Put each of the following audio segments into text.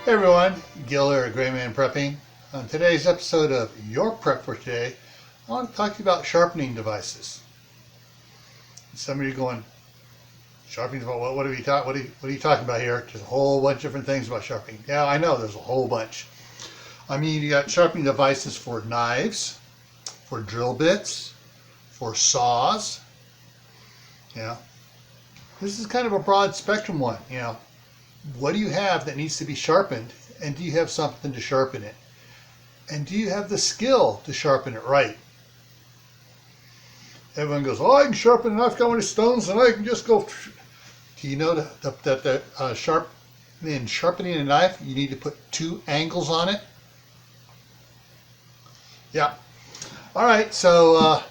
Hey everyone, Gil here at Grayman Prepping. On today's episode of Your Prep for Today, I want to talk to you about sharpening devices. Some of you going, sharpening device? What are you talking about here? There's a whole bunch of different things about sharpening. Yeah, I know there's a whole bunch. I mean, you got sharpening devices for knives, for drill bits, for saws. This is kind of a broad spectrum one. What do you have that needs to be sharpened, and do you have something to sharpen it? And do you have the skill to sharpen it right? Everyone goes, oh, I can sharpen a knife, got one of stones, and I can just go. Do you know that in sharpening a knife, you need to put 2 angles on it? Yeah. All right, so,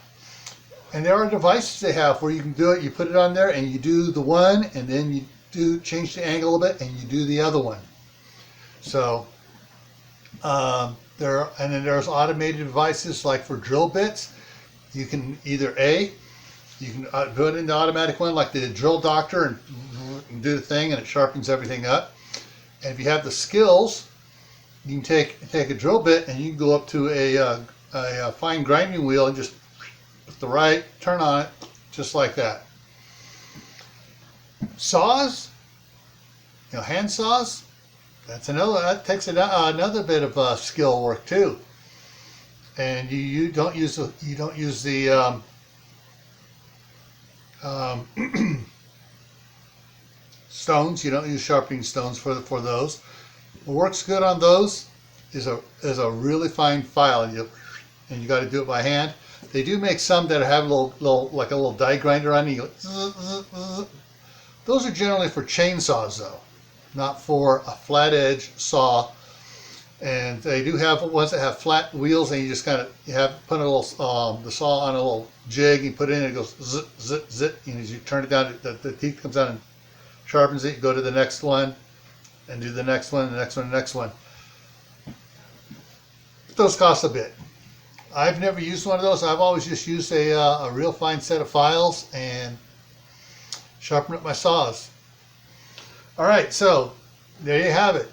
and there are devices they have where you can do it. You put it on there, and you do the one, and then you change the angle a bit, and you do the other one. So there's automated devices like for drill bits. You can either you can do it in the automatic one like the drill doctor and do the thing, and it sharpens everything up. And if you have the skills, you can take a drill bit and you can go up to a fine grinding wheel and just with the right turn on it, just like that. Saws, hand saws, that takes another bit of skill work too. And you don't use the stones. You don't use sharpening stones for those. What works good on those is a really fine file, and you got to do it by hand. They do make some that have a little die grinder on it. You go, zzz, zzz, zzz. Those are generally for chainsaws though, not for a flat edge saw. And they do have ones that have flat wheels, and you just kind of put a little the saw on a little jig, you put it in, and it goes zit zit zit, and as you turn it down, the teeth comes out and sharpens it. You go to the next one and do the next one, the next one, the next one. But those cost a bit. I've never used one of those. I've always just used a real fine set of files and sharpen up my saws. All right, so there you have it.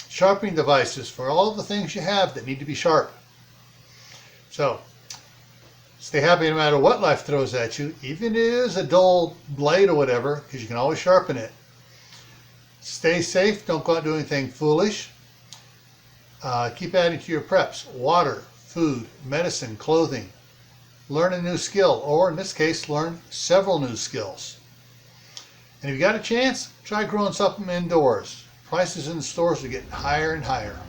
Sharpening devices for all the things you have that need to be sharp. So stay happy no matter what life throws at you, even if it is a dull blade or whatever, because you can always sharpen it. Stay safe. Don't go out and do anything foolish. Keep adding to your preps. Water, food, medicine, clothing. Learn a new skill, or in this case, learn several new skills. And if you got a chance, try growing something indoors. Prices in the stores are getting higher and higher.